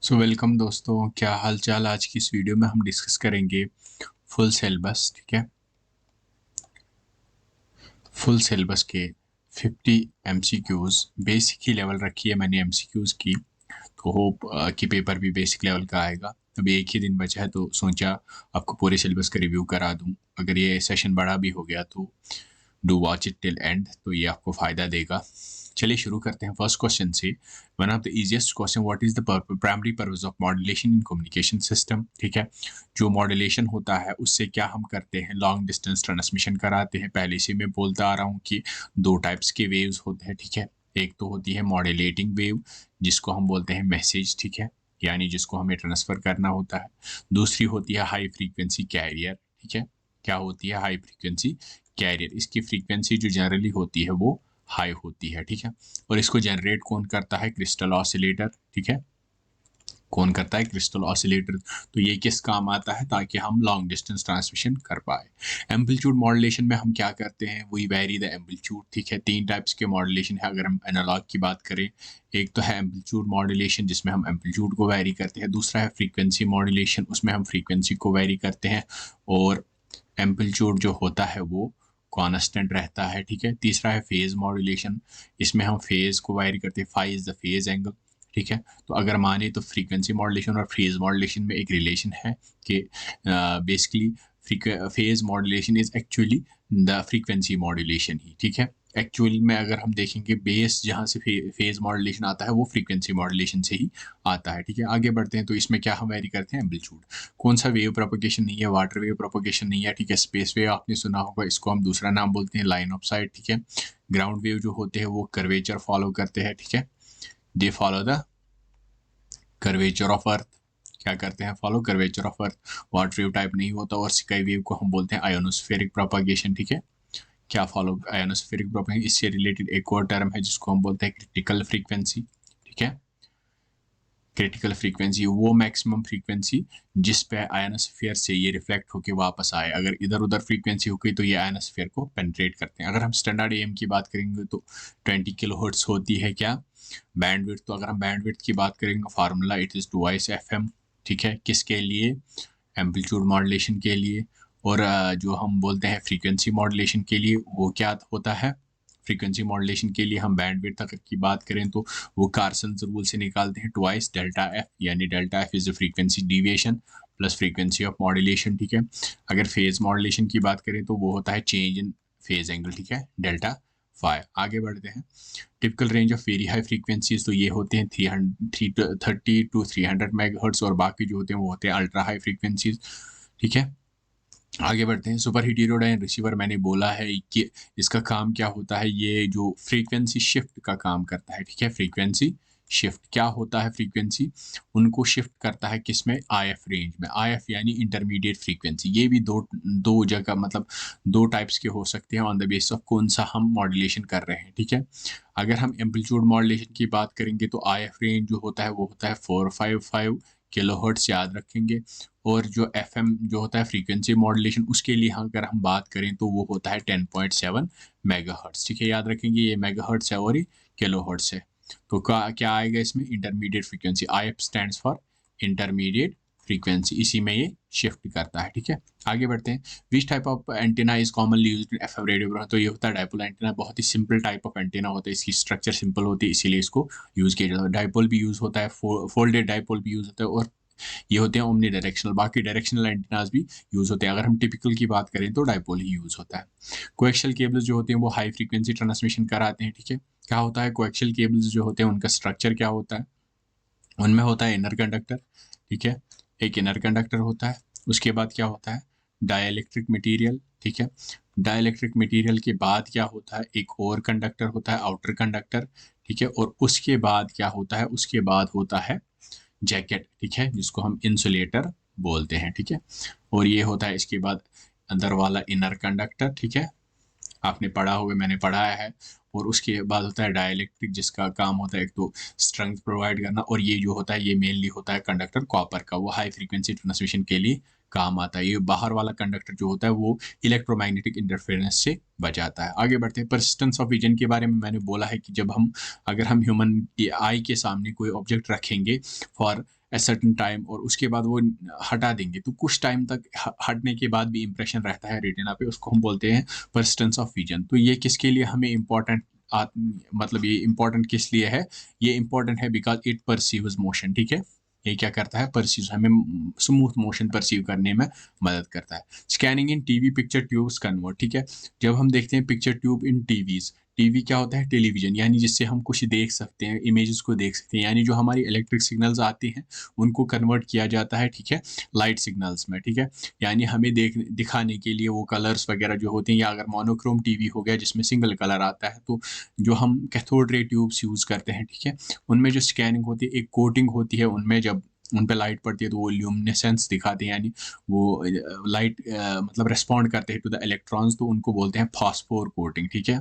Welcome दोस्तों, क्या हाल चाल। आज की इस वीडियो में हम डिस्कस करेंगे फुल सिलेबस। ठीक है, फुल सिलेबस के 50 एमसीक्यूज। बेसिक ही लेवल रखी है मैंने एमसीक्यूज की, तो होप कि पेपर भी बेसिक लेवल का आएगा। अभी एक ही दिन बचा है तो सोचा आपको पूरे सिलेबस का रिव्यू करा दूं। अगर ये सेशन बड़ा भी हो गया तो do watch it till and, तो ये आपको फायदा देगा। चलिए शुरू करते हैं फर्स्ट क्वेश्चन से। One of the easiest question, what is the primary purpose of modulation in communication system. ठीक है, जो मॉड्यूलेशन होता है उससे क्या हम करते हैं, लॉन्ग डिस्टेंस ट्रांसमिशन कराते हैं। पहले से मैं बोलता आ रहा हूँ कि दो टाइप्स के वेव्स होते हैं। ठीक है, एक तो होती है मॉड्यूलेटिंग वेव जिसको हम बोलते हैं मैसेज, ठीक है, यानी जिसको हमें ट्रांसफर करना होता है। दूसरी होती है हाई फ्रीक्वेंसी कैरियर। ठीक है, क्या होती है हाई फ्रीक्वेंसी कैरियर, इसकी फ्रीक्वेंसी जो जनरली होती है वो हाई होती है। ठीक है, और इसको जनरेट कौन करता है, क्रिस्टल ऑसिलेटर। ठीक है, कौन करता है, क्रिस्टल ऑसिलेटर। तो ये किस काम आता है, ताकि हम लॉन्ग डिस्टेंस ट्रांसमिशन कर पाए। एम्पलीट्यूड मॉड्यूलेशन में हम क्या करते हैं, वी वेरी द एम्पलीट्यूड। ठीक है, तीन टाइप्स के मॉड्यूलेशन है अगर हम एनालॉग की बात करें। एक तो है एम्पलीट्यूड मॉड्यूलेशन जिसमें हम एम्पलीट्यूड को वेरी करते हैं। दूसरा है फ्रीक्वेंसी मॉड्यूलेशन, उसमें हम फ्रीक्वेंसी को वेरी करते हैं और एम्पलीट्यूड जो होता है वो कांस्टेंट रहता है। ठीक है, तीसरा है फेज मॉड्यूलेशन, इसमें हम फेज को वेरी करते हैं। Phi is the phase angle. ठीक है, तो अगर माने तो फ्रीक्वेंसी मॉड्यूलेशन और फेज मॉड्यूलेशन में एक रिलेशन है कि basically phase modulation is actually the frequency modulation ही। ठीक है, एक्चुअल में अगर हम देखेंगे बेस जहाँ से फेज मॉड्यूलेशन आता है वो फ्रीक्वेंसी मॉड्यूलेशन से ही आता है। ठीक है, आगे बढ़ते हैं तो इसमें क्या हम वेरी करते हैं, एम्पलीट्यूड। कौन सा वेव प्रोपोगेशन नहीं है, वाटर वेव प्रोपोगेशन नहीं है। ठीक है, स्पेस वेव आपने सुना होगा, इसको हम दूसरा नाम बोलते हैं लाइन ऑफ साइट। ठीक है, ग्राउंड वेव जो होते हैं वो कर्वेचर फॉलो करते हैं। ठीक है, they follow the curvature of earth. क्या करते हैं, follow curvature of earth. Water wave type नहीं होता। और स्काई वेव को हम बोलते हैं आयोनोस्फेरिक प्रोपागेशन। ठीक है, क्या फॉलो आयोनोस्फेरिक प्रोपागेशन। इससे रिलेटेड एक और टर्म है जिसको हम बोलते हैं क्रिटिकल फ्रीक्वेंसी। ठीक है, क्रिटिकल फ्रीक्वेंसी वो मैक्सिमम फ्रीक्वेंसी जिस पे आयनोस्फीयर से ये रिफ्लेक्ट होके वापस आए। अगर इधर उधर फ्रीक्वेंसी हो गई तो ये आयनोस्फीयर को पेनिट्रेट करते हैं। अगर हम स्टैंडर्ड एम की बात करेंगे तो 20 किलोहर्ट्ज होती है क्या, बैंडविड्थ। तो अगर हम बैंडविड्थ की बात करेंगे, फार्मूला इट इज 2 FM। ठीक है, किसके लिए, एम्पलीट्यूड मॉड्यूलेशन के लिए। और जो हम बोलते हैं फ्रीक्वेंसी मॉड्यूलेशन के लिए वो क्या होता है, फ्रीक्वेंसी मॉड्यूलेशन के लिए हम बैंडविड्थ तक की बात करें तो वो कार्सन रूल से निकालते हैं, ट्वाइस डेल्टा एफ, यानी delta F is the frequency deviation plus frequency of modulation. ठीक है, अगर फेज मॉड्यूलेशन की बात करें तो वो होता है चेंज इन फेज एंगल। ठीक है, डेल्टा फाई। आगे बढ़ते हैं, typical range of very high frequencies तो ये होते हैं 330 टू 300 मेगाहर्ट्ज, और बाकी जो होते हैं वो होते हैं अल्ट्रा हाई फ्रीक्वेंसीज। ठीक है, आगे बढ़ते हैं। सुपर हीटेरोडाइन रिसीवर मैंने बोला है कि इसका काम क्या होता है, ये जो फ्रीक्वेंसी शिफ्ट का काम करता है। ठीक है, फ्रीक्वेंसी शिफ्ट क्या होता है, फ्रीक्वेंसी उनको शिफ्ट करता है किसमें, आईएफ रेंज में। आईएफ यानी इंटरमीडिएट फ्रीक्वेंसी। ये भी दो दो जगह मतलब दो टाइप्स के हो सकते हैं ऑन द बेसिस ऑफ कौन सा हम मॉड्यूलेशन कर रहे हैं। ठीक है, अगर हम एम्पलीट्यूड मॉड्यूलेशन की बात करेंगे तो आईएफ रेंज जो होता है वो होता है 455 किलोहर्ट्ज, याद रखेंगे। और जो एफएम जो होता है फ्रीक्वेंसी मॉड्यूलेशन, उसके लिए अगर हम बात करें तो वो होता है 10.7 मेगाहर्ट्ज। ठीक है, याद रखेंगे ये मेगाहर्ट्ज है और ये किलोहर्ट्ज है। तो क्या आएगा इसमें, intermediate frequency. If stands for intermediate frequency, इसी में ये शिफ्ट करता है। ठीक है, आगे बढ़ते हैं। Which type of antenna is commonly used in FM radio. तो ये होता है डायपोल एंटेना, बहुत ही सिंपल टाइप ऑफ एंटेना होता है, इसकी स्ट्रक्चर सिंपल होती है इसीलिए इसको यूज किया जाता है। डायपोल भी यूज होता है, फोल्डेड डायपोल भी यूज होता है, और ये होते हैं ओमनी डायरेक्शनल। बाकी डायरेक्शनल एंटीनास भी यूज होते हैं। अगर हम टिपिकल की बात करें तो डायपोल ही यूज होता है। कोएक्शियल केबल्स जो होते हैं वो हाई फ्रीक्वेंसी ट्रांसमिशन कराते हैं। ठीक है, क्या होता है, कोएक्शियल केबल्स जो होते हैं उनका स्ट्रक्चर क्या होता है, उनमें होता है इनर कंडक्टर। ठीक है, एक इनर कंडक्टर होता है, उसके बाद क्या होता है, डाइलेक्ट्रिक मटेरियल। ठीक है, डाइलेक्ट्रिक मटेरियल के बाद क्या होता है, एक और कंडक्टर होता है, आउटर कंडक्टर। ठीक है, और उसके बाद क्या होता है, उसके बाद होता है जैकेट। ठीक है, जिसको हम इंसुलेटर बोलते हैं। ठीक है, और ये होता है इसके बाद अंदर वाला इनर कंडक्टर। ठीक है, आपने पढ़ा होगा, मैंने पढ़ाया है। और उसके बाद होता है डाइलेक्ट्रिक, जिसका काम होता है एक तो स्ट्रेंथ प्रोवाइड करना, और ये जो होता है ये मेनली होता है कंडक्टर कॉपर का, वो हाई फ्रीक्वेंसी ट्रांसमिशन के लिए काम आता है। ये बाहर वाला कंडक्टर जो होता है वो इलेक्ट्रोमैग्नेटिक इंटरफेरेंस से बचाता है। आगे बढ़ते हैं, परसिस्टेंस ऑफ विजन के बारे में मैंने बोला है कि जब हम अगर हम ह्यूमन की आई के सामने कोई ऑब्जेक्ट रखेंगे फॉर ए सर्टेन टाइम और उसके बाद वो हटा देंगे, तो कुछ टाइम तक हटने के बाद भी इंप्रेशन रहता है रेटिना पे, उसको हम बोलते हैं परसिस्टेंस ऑफ विजन। तो ये किसके लिए हमें इम्पोर्टेंट, मतलब ये इम्पोर्टेंट किस लिए है, ये इम्पोर्टेंट है बिकॉज इट परसीव्स मोशन, ठीक है। ये क्या करता है, परसीव, हमें स्मूथ मोशन परसीव करने में मदद करता है। स्कैनिंग इन टीवी पिक्चर ट्यूब्स कन्वर्ट, ठीक है। जब हम देखते हैं पिक्चर ट्यूब इन टीवीज, टीवी क्या होता है, टेलीविजन, यानी जिससे हम कुछ देख सकते हैं, इमेजेस को देख सकते हैं, यानी जो हमारी इलेक्ट्रिक सिग्नल्स आती हैं उनको कन्वर्ट किया जाता है, ठीक है, लाइट सिग्नल्स में, ठीक है। यानी हमें दिखाने के लिए वो कलर्स वगैरह जो होते हैं, या अगर मोनोक्रोम टीवी हो गया जिसमें सिंगल कलर आता है, तो जो हम कैथोड रे ट्यूब्स यूज़ करते हैं, ठीक है, उनमें जो स्कैनिंग होती है, एक कोटिंग होती है उनमें, जब उन पे लाइट पड़ती है तो वो ल्यूमिनेसेंस दिखाते हैं, यानी वो लाइट मतलब रिस्पॉन्ड करते हैं टू द इलेक्ट्रॉन्स, तो उनको बोलते हैं फास्फोर कोटिंग, ठीक है।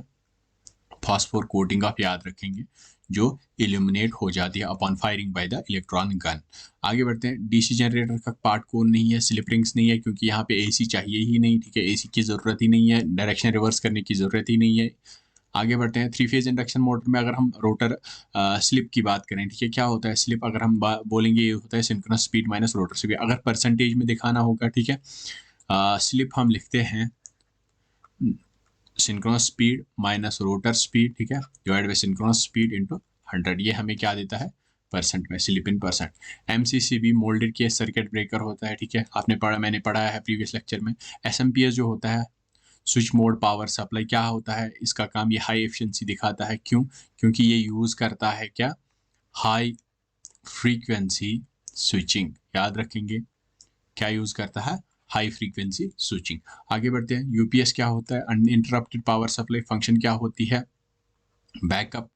फास्फोर कोटिंग आप याद रखेंगे, जो इल्यूमिनेट हो जाती है upon firing by the electron gun. आगे बढ़ते हैं। डीसी जनरेटर का पार्ट कोड नहीं है, स्लिप रिंग्स नहीं है, क्योंकि यहाँ पे एसी चाहिए ही नहीं, ठीक है, एसी की ज़रूरत ही नहीं है, डायरेक्शन रिवर्स करने की ज़रूरत ही नहीं है। आगे बढ़ते हैं। थ्री फेज इंडक्शन मोटर में अगर हम रोटर स्लिप की बात करें, ठीक है, क्या होता है स्लिप, अगर हम बोलेंगे ये होता है synchronous speed minus rotor speed. अगर परसेंटेज में दिखाना होगा, ठीक है, स्लिप हम लिखते हैं synchronous speed minus rotor speed, ठीक है, divide by synchronous speed into 100। ये हमें क्या देता है, परसेंट में, slip in percent. MCCB moulded case circuit breaker होता है, ठीक है, आपने पढ़ा, मैंने पढ़ाया है प्रीवियस लेक्चर में। एसएमपीएस जो होता है, स्विच मोड पावर सप्लाई, क्या होता है इसका काम, ये हाई एफिशिएंसी दिखाता है। क्यों, क्योंकि ये यूज़ करता है क्या, हाई फ्रीक्वेंसी स्विचिंग, याद रखेंगे, क्या यूज़ करता है, हाई फ्रीक्वेंसी स्विचिंग। आगे बढ़ते हैं। यूपीएस क्या होता है, अनइंटरप्टेड पावर सप्लाई। फंक्शन क्या होती है, बैकअप,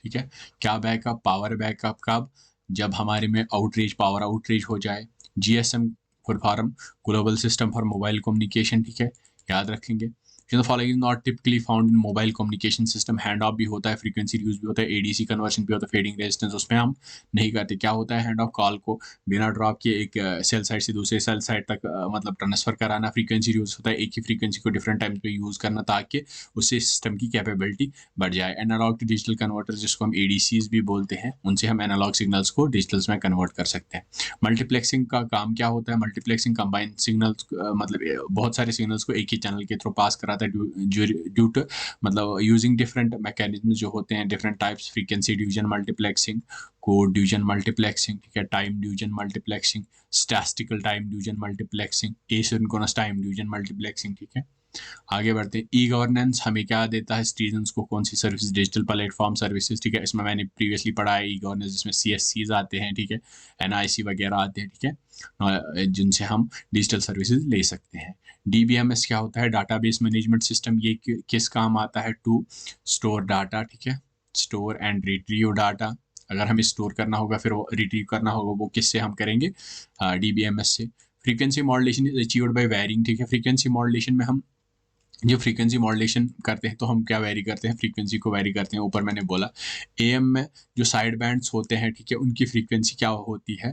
ठीक है। क्या बैकअप, पावर बैकअप कब, जब हमारे में आउटरीच, पावर आउटरीच हो जाए। GSM full form, global system for mobile communication, ठीक है, याद रखेंगे। Following is not typically found in mobile communication system. Hand of भी होता है, फ्रीक्वेंसी रिड्यूस भी होता है, एडीसी कन्वर्शन भी होता है, फेडिंग रेजिस्टेंस उसमें हम नहीं करते। क्या होता है, हैंड ऑफ, कॉल को बिना ड्रॉप किए एक सेल साइड से दूसरे सेल साइड तक मतलब ट्रांसफर कराना। फ्रीक्वेंसी यूज होता है, एक ही फ्रीक्वेंसी को डिफरेंट टाइम पे यूज करना, ताकि उससे सिस्टम की कैपेबिलिटी बढ़ जाए। एनालॉग टू डिजिटल कन्वर्टर्स, जिसको हम एडीसीज भी बोलते हैं, उनसे हम एनालॉग सिग्नल्स को डिजिटल्स में कन्वर्ट कर सकते हैं। मल्टीप्लेक्सिंग का काम क्या होता है, मल्टीप्लेक्सिंग कंबाइन सिग्नल्स, मतलब बहुत सारे सिग्नल्स को एक ही चैनल के थ्रू पास कराता है, ड्यू टू मतलब यूजिंग डिफरेंट मैकेनिज्म जो होते हैं, different types. Frequency division multiplexing, code division multiplexing, ठीक है, time division multiplexing, statistical time division multiplexing, asynchronous time division multiplexing, ठीक है। आगे बढ़ते हैं। ई गवर्नेंस हमें क्या देता है, सिटीजन्स को कौन सी सर्विस, डिजिटल प्लेटफॉर्म सर्विसेज, ठीक है, इसमें मैंने प्रीवियसली पढ़ा है ई गवर्नेंस, जिसमें सीएससीज आते हैं, ठीक है, एनआईसी वगैरह आते हैं, ठीक है, जिनसे हम डिजिटल सर्विसेज ले सकते हैं। डीबीएमएस क्या होता है, डाटाबेस मैनेजमेंट सिस्टम। ये किस काम आता है, टू स्टोर डाटा, ठीक है, स्टोर एंड रिट्रीव डाटा। अगर हमें स्टोर करना होगा फिर वो रिट्रीव करना होगा, वो किससे हम करेंगे, डीबीएमएस से। Frequency modulation is achieved by varying, ठीक है। फ्रीक्वेंसी मॉड्यूलेशन में हम जो फ्रीक्वेंसी मॉड्यूलेशन करते हैं तो हम क्या वेरी करते हैं, फ्रीक्वेंसी को वेरी करते हैं। ऊपर मैंने बोला एएम में जो साइड बैंड्स होते हैं, ठीक है, उनकी फ्रीक्वेंसी क्या होती है,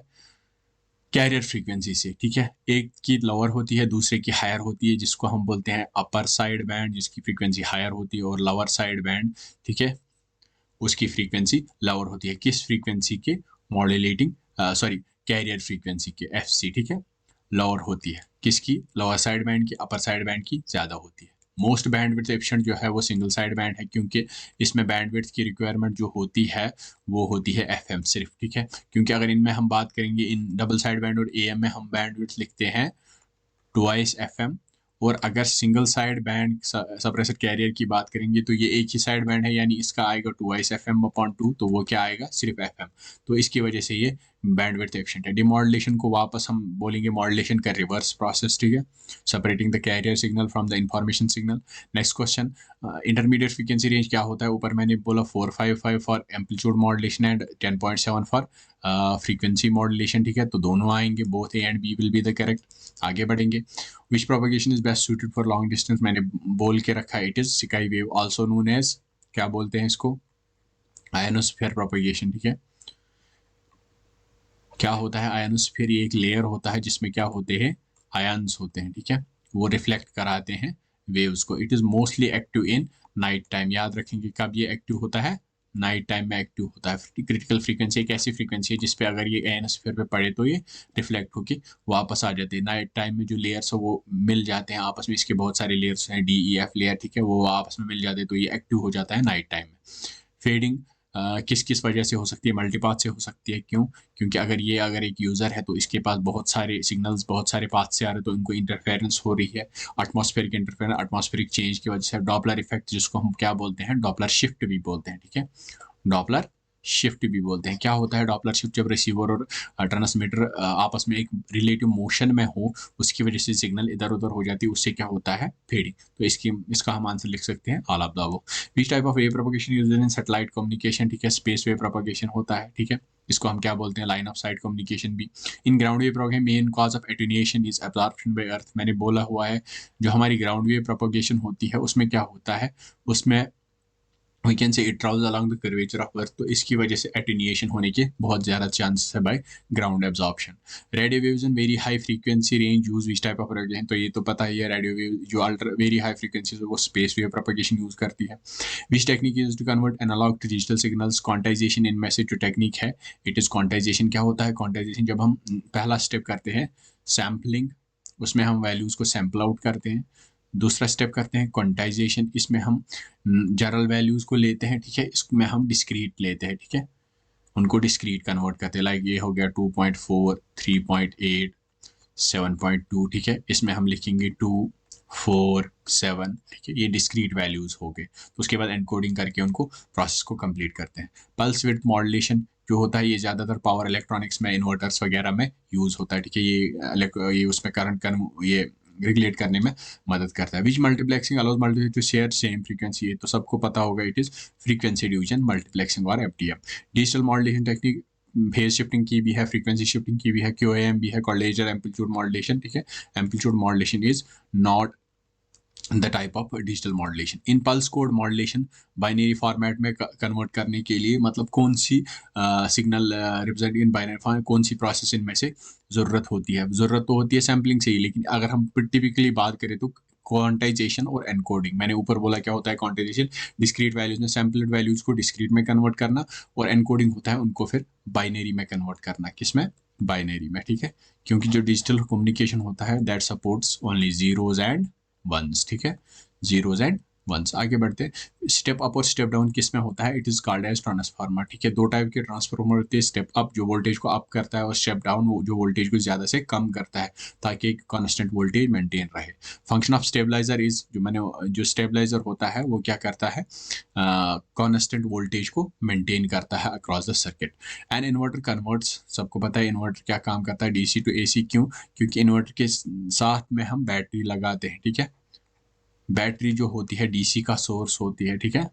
कैरियर फ्रीक्वेंसी से, ठीक है। एक की लोअर होती है, दूसरे की हायर होती है, जिसको हम बोलते हैं अपर साइड बैंड, जिसकी फ्रीक्वेंसी हायर होती है, और लोअर साइड बैंड, ठीक है, उसकी फ्रीक्वेंसी लोअर होती है। किस फ्रीक्वेंसी के, मॉड्यूलेटिंग, सॉरी, कैरियर फ्रीक्वेंसी के, एफसी, ठीक है, लोअर होती है। किसकी, लोअर साइड बैंड की, अपर साइड बैंड की ज़्यादा होती है। मोस्ट बैंडविड्थ एफिशिएंट जो है वो सिंगल साइड बैंड है, क्योंकि इसमें बैंडविड्थ की रिक्वायरमेंट जो होती है वो होती है एफएम सिर्फ, ठीक है। क्योंकि अगर इनमें हम बात करेंगे, इन डबल साइड बैंड और एएम में हम बैंडविड्थ लिखते हैं ट्वाइस एफएम, और अगर single side band suppressor carrier की बात करेंगे तो ये एक ही साइड बैंड है, यानी इसका आएगा ट्वाइस एफएम अपॉन 2, तो वो क्या आएगा, सिर्फ एफएम। तो इसकी वजह से ये बैंडविड्थ एफिशिएंट है। डिमॉड्यूलेशन को वापस हम बोलेंगे मॉड्यूलेशन का रिवर्स प्रोसेस, ठीक है, separating the carrier signal from the information signal. Next question, intermediate frequency range क्या होता है, ऊपर मैंने बोला 455 for amplitude modulation and 10.7 for frequency modulation, ठीक है, तो दोनों आएंगे, both A and B will be the correct. आगे बढ़ेंगे। Which propagation is best suited for long distance, मैंने बोल के रखा है, it is sky wave, also known as, क्या बोलते हैं इसको, आयनोस्फीयर प्रोपगेशन, ठीक है। क्या होता है आयनोस्फीयर, ये एक लेयर होता है जिसमें क्या होते हैं, आयन्स होते हैं, ठीक है, वो रिफ्लेक्ट कराते हैं वेव्स को। It is mostly active in night time, याद रखेंगे कब ये एक्टिव होता है, नाइट टाइम में एक्टिव होता है। क्रिटिकल फ्रीक्वेंसी एक ऐसी फ्रीक्वेंसी है जिस पे अगर ये एनोस्फीयर पे पड़े तो ये रिफ्लेक्ट होके वापस आ जाते हैं। नाइट टाइम में जो लेयर्स है वो मिल जाते हैं आपस में, इसके बहुत सारे लेयर्स हैं, DEF लेयर, ठीक है, वो आपस में मिल जाते हैं तो ये एक्टिव हो जाता है नाइट टाइम में। फेडिंग किस किस वजह से हो सकती है? मल्टीपाथ से हो सकती है। क्यों? क्योंकि अगर एक यूज़र है तो इसके पास बहुत सारे सिग्नल्स बहुत सारे पाथ से आ रहे हैं तो इनको इंटरफेरेंस हो रही है। एटमॉस्फेरिक इंटरफेरेंस, एटमॉस्फेरिक चेंज की वजह से। डॉपलर इफेक्ट जिसको हम क्या बोलते हैं? डॉपलर शिफ्ट भी बोलते हैं, ठीक है, डॉपलर शिफ्ट भी बोलते हैं। क्या होता है डॉपलर शिफ्ट? जब रिसीवर और ट्रांसमीटर आपस में एक रिलेटिव मोशन में हो, उसकी वजह से सिग्नल इधर उधर हो जाती है, उससे क्या होता है? फेडिंग। तो इसका हम आंसर लिख सकते हैं all of the above. Which type of wave propagation used in satellite communication? ठीक है, स्पेस वेव प्रोपगेशन होता है, ठीक है, इसको हम क्या बोलते हैं? लाइन ऑफ साइट कम्युनिकेशन भी। In ground wave propagation main cause of attenuation is absorption by earth. मैंने बोला हुआ है जो हमारी ग्राउंड वेव प्रोपगेशन होती है उसमें क्या होता है? उसमें we can say it travels along the curvature of earth, तो इसकी वजह से attenuation होने के बहुत ज़्यादा चांसेस है by ground absorption। radio waves in very high frequency range use which type of propagation? तो ये तो पता ही है, radio wave जो अल्ट्रा वेरी हाई फ्रीक्वेंसी है वो space wave propagation यूज़ करती है। which technique is to convert analog to digital signals? quantization in message जो टेक्निक है, it is quantization। क्या होता है quantization? जब हम पहला स्टेप करते हैं सैम्पलिंग, उसमें हम वैल्यूज़ को सैम्पल आउट करते हैं। दूसरा स्टेप करते हैं क्वांटाइजेशन, इसमें हम जनरल वैल्यूज़ को लेते हैं, ठीक है, इसमें हम डिस्क्रीट लेते हैं, ठीक है, उनको डिस्क्रीट कन्वर्ट करते हैं। लाइक ये हो गया 2.4, 3.8, 7.2, ठीक है, इसमें हम लिखेंगे 2, 4, 7, ठीक है, ये डिस्क्रीट वैल्यूज़ हो गए। तो उसके बाद एनकोडिंग करके उनको प्रोसेस को कंप्लीट करते हैं। पल्स विड्थ मॉड्यूलेशन जो होता है ये ज़्यादातर पावर इलेक्ट्रॉनिक्स में, इन्वर्टर्स वगैरह में यूज़ होता है, ठीक है, ये उसमें करंट ये रेगुलेट करने में मदद करता है। Which multiplexing allows multi to share same frequency? ये तो सबको पता होगा, it is frequency division multiplexing और FDM। Digital modulation technique phase shifting की भी है, फ्रीक्वेंसी शिफ्टिंग की भी है, QAM भी है, कॉलेजर एम्पलीट्यूड मॉड्यूलेशन, ठीक है, amplitude modulation is not the type of digital modulation. In pulse code modulation binary format में कन्वर्ट करने के लिए मतलब कौन सी signal represent in binary format, कौन सी प्रोसेस इनमें से ज़रूरत होती है? ज़रूरत तो होती है सैम्पलिंग से ही, लेकिन अगर हम टिपिकली बात करें तो क्वांटाइजेशन और एनकोडिंग। मैंने ऊपर बोला क्या होता है क्वांटाइजेशन? डिस्क्रीट वैल्यूज में सैम्पल्ड वैल्यूज को डिस्क्रीट में कन्वर्ट करना, और एनकोडिंग होता है उनको फिर बाइनरी में कन्वर्ट करना। किसमें? बाइनरी में, ठीक है, क्योंकि जो डिजिटल कम्युनिकेशन होता है that supports only zeros and ones, ठीक है, जीरोज एंड वंस। आगे बढ़ते हैं। स्टेप अप और स्टेप डाउन किस में होता है? It is called as transformer, ठीक है, दो टाइप के ट्रांसफार्मर होते हैं। स्टेप अप जो वोल्टेज को अप करता है, और स्टेप डाउन वो जो वोल्टेज को ज़्यादा से कम करता है ताकि एक कांस्टेंट वोल्टेज मेंटेन रहे। फंक्शन ऑफ स्टेबलाइजर इज जो स्टेबलाइजर होता है वो क्या करता है? कांस्टेंट वोल्टेज को मेंटेन करता है across the circuit. And inverter converts, सबको पता है इन्वर्टर क्या काम करता है, DC टू AC। क्यों? क्योंकि इन्वर्टर के साथ में हम बैटरी लगाते हैं, ठीक है, बैटरी जो होती है DC का सोर्स होती है, ठीक है,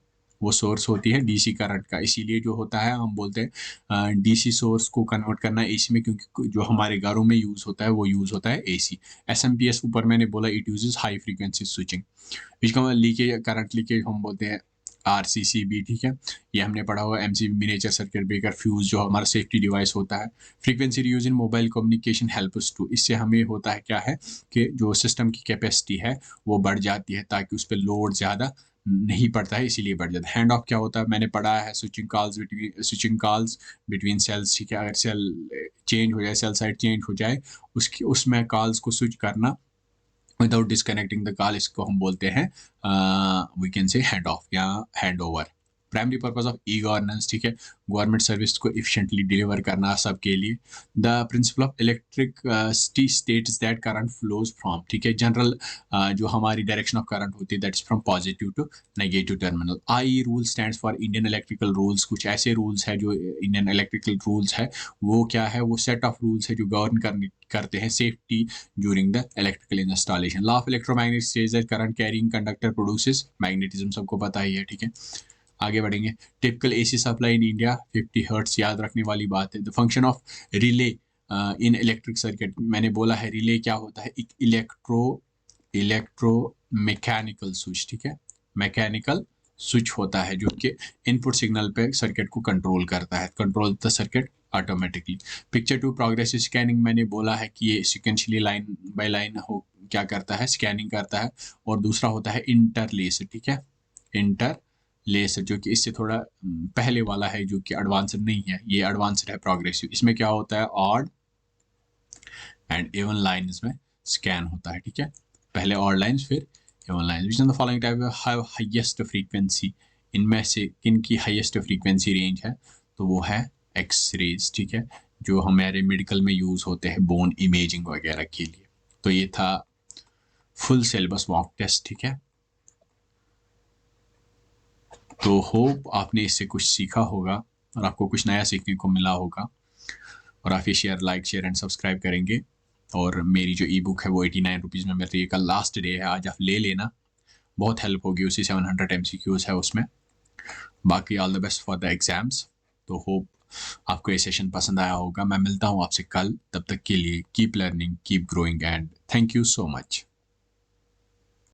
वो सोर्स होती है DC करंट का। इसीलिए जो होता है हम बोलते हैं DC सोर्स को कन्वर्ट करना AC में, क्योंकि जो हमारे घरों में यूज़ होता है वो यूज़ होता है AC। SMPS ऊपर मैंने बोला it uses high frequency switching. इसका लीकेज, करंट लीकेज हम बोलते हैं RCCB, ठीक है, ये हमने पढ़ा हुआ MCB miniature circuit breaker fuse जो हमारा सेफ्टी डिवाइस होता है। Frequency use in mobile communication helps to, इससे हमें होता है क्या है कि जो सिस्टम की कैपेसिटी है वो बढ़ जाती है ताकि उस पर लोड ज़्यादा नहीं पड़ता है, इसीलिए बढ़ जाता है। हैंड ऑफ क्या होता है? मैंने पढ़ा है स्विचिंग कॉल्स बिटवीन सेल्स, ठीक है, अगर सेल चेंज हो जाए, सेल साइड चेंज हो जाए, उसमें कॉल्स को स्विच करना विदाउट डिस्कनेक्टिंग द कॉल, इसको हम बोलते हैं we can say hand off या hand over. Primary purpose of e governance, ठीक है, गवर्नमेंट सर्विस को इफिशिएंटली डिलीवर करना सबके लिए। The principle of electricity states that current flows from, ठीक है, जनरल जो हमारी डायरेक्शन ऑफ करंट होती है that is from positive to negative terminal. IE rule stands for Indian electrical rules. कुछ ऐसे रूल्स है जो इंडियन इलेक्ट्रिकल रूल्स है, वो क्या है? वो सेट ऑफ रूल्स है जो गवर्न करते हैं safety during the electrical installation. Law of electromagnetic stage that current carrying conductor produces magnetism, सबको पता ही है, ठीक है। आगे बढ़ेंगे। Typical AC supply in India 50 hertz, याद रखने वाली बात है। The function of relay in electric circuit, मैंने बोला है रिले क्या होता है? एक इलेक्ट्रो मैकेनिकल स्विच, ठीक है, मैकेनिकल स्विच होता है जो कि इनपुट सिग्नल पे सर्किट को कंट्रोल करता है, control the circuit automatically. Picture to progressive scanning, मैंने बोला है कि ये सिक्वेंशियली लाइन बाय लाइन हो क्या करता है? स्कैनिंग करता है। और दूसरा होता है इंटरलेस, ठीक है, इंटरलेस लेसर जो कि इससे थोड़ा पहले वाला है, जो कि एडवांस्ड नहीं है, ये एडवांस्ड है प्रोग्रेसिव। इसमें क्या होता है, ऑड एंड इवन लाइंस में स्कैन होता है, ठीक है। पहले ऑड लाइंस फिर even lines. Which of the following type have highest frequency, इनमें से किन की हाईएस्ट फ्रीक्वेंसी रेंज है, तो वो है एक्स रेज, ठीक है, जो हमारे मेडिकल में यूज होते हैं बोन इमेजिंग वगैरह के लिए। तो ये था फुल सिलेबस मॉक टेस्ट, ठीक है। तो होप आपने इससे कुछ सीखा होगा और आपको कुछ नया सीखने को मिला होगा, और आप ये लाइक शेयर एंड सब्सक्राइब करेंगे। और मेरी जो ई बुक है वो 89 रुपीज़ में मिल रही है, कल लास्ट डे है, आज आप ले लेना, बहुत हेल्प होगी, उसी 700 MCQs है उसमें। बाकी all the best for the exams. तो होप आपको ये सेशन पसंद आया होगा। मैं मिलता हूँ आपसे कल, तब तक के लिए keep learning, keep growing and thank you so much.